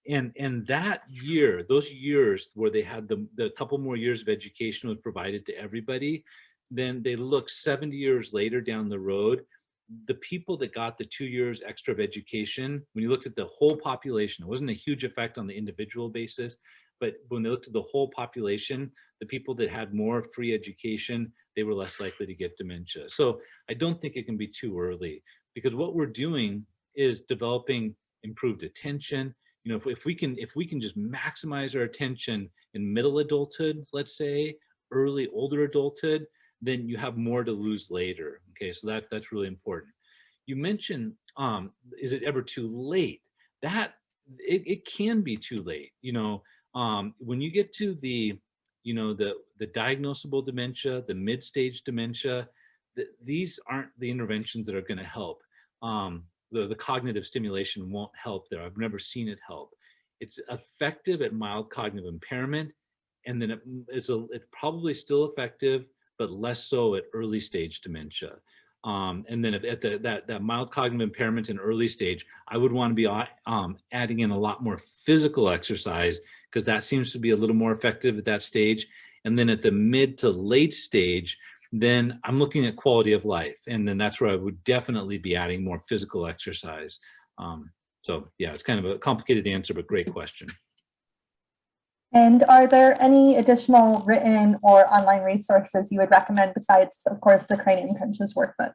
And that year, those years where they had the couple more years of education was provided to everybody, then they look 70 years later down the road, the people that got the 2 years extra of education, when you looked at the whole population, it wasn't a huge effect on the individual basis, but when they looked at the whole population, the people that had more free education, they were less likely to get dementia. So I don't think it can be too early, because what we're doing is developing improved attention. If we can just maximize our attention in middle adulthood, let's say, early older adulthood, then you have more to lose later. Okay, so that's really important. You mentioned, is it ever too late? That it can be too late. When you get to the diagnosable dementia, the mid-stage dementia, these aren't the interventions that are going to help. The cognitive stimulation won't help there. I've never seen it help. It's effective at mild cognitive impairment, and then it's probably still effective, but less so at early stage dementia. And then at that mild cognitive impairment in early stage, I would want to be adding in a lot more physical exercise, because that seems to be a little more effective at that stage. And then at the mid to late stage, then I'm looking at quality of life. And then that's where I would definitely be adding more physical exercise. So yeah, it's kind of a complicated answer, but great question. And are there any additional written or online resources you would recommend besides, of course, the Cranium Crunches workbook?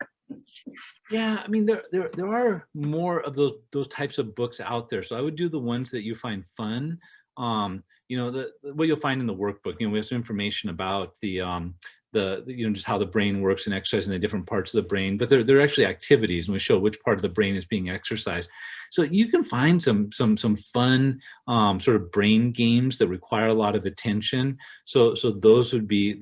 Yeah, I mean, there are more of those types of books out there. So I would do the ones that you find fun. what you'll find in the workbook, we have some information about just how the brain works and exercise in the different parts of the brain, but they're actually activities, and we show which part of the brain is being exercised. So you can find some fun sort of brain games that require a lot of attention. So those would be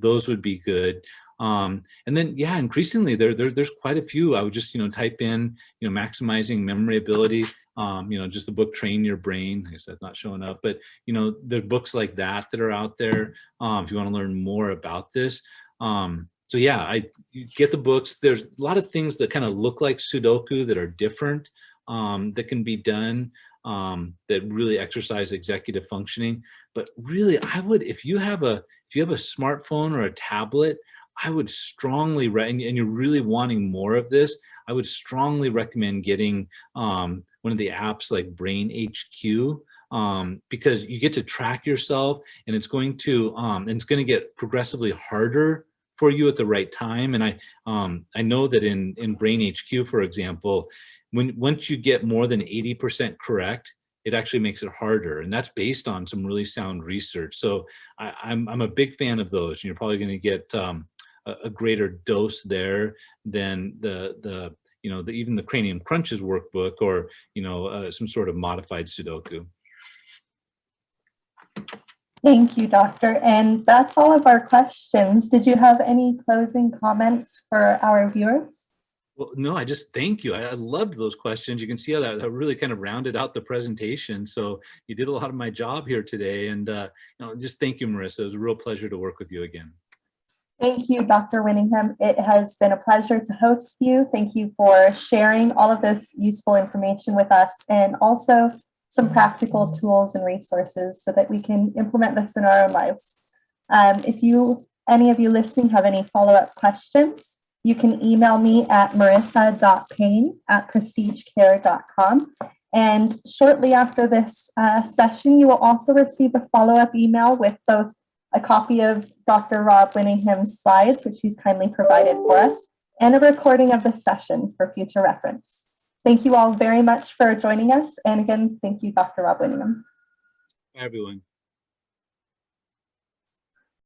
good. And then, yeah, increasingly there's quite a few. I would just, type in, maximizing memory ability, just the book, Train Your Brain. I guess that's not showing up, but, there are books like that are out there if you want to learn more about this. So yeah, you get the books. There's a lot of things that kind of look like Sudoku that are different, that can be done, that really exercise executive functioning. But really, I would, if you have a smartphone or a tablet, I would strongly, and you're really wanting more of this, I would strongly recommend getting one of the apps like Brain HQ, because you get to track yourself, and it's going to get progressively harder for you at the right time. And I know that in Brain HQ, for example, once you get more than 80% correct, it actually makes it harder, and that's based on some really sound research. So I'm a big fan of those, and you're probably going to get a greater dose there than even the Cranium Crunches workbook, or some sort of modified Sudoku. Thank you, Doctor. And that's all of our questions. Did you have any closing comments for our viewers? Well, no, I just thank you. I loved those questions. You can see how that really kind of rounded out the presentation. So you did a lot of my job here today, and just thank you, Marissa. It was a real pleasure to work with you again. Thank you, Dr. Winningham. It has been a pleasure to host you. Thank you for sharing all of this useful information with us, and also some practical tools and resources so that we can implement this in our own lives. If any of you listening have any follow-up questions, you can email me at marissa.payne@prestigecare.com. And shortly after this session, you will also receive a follow-up email with both a copy of Dr. Rob Winningham's slides, which he's kindly provided for us, and a recording of the session for future reference. Thank you all very much for joining us. And again, thank you, Dr. Rob Winningham. Bye, everyone.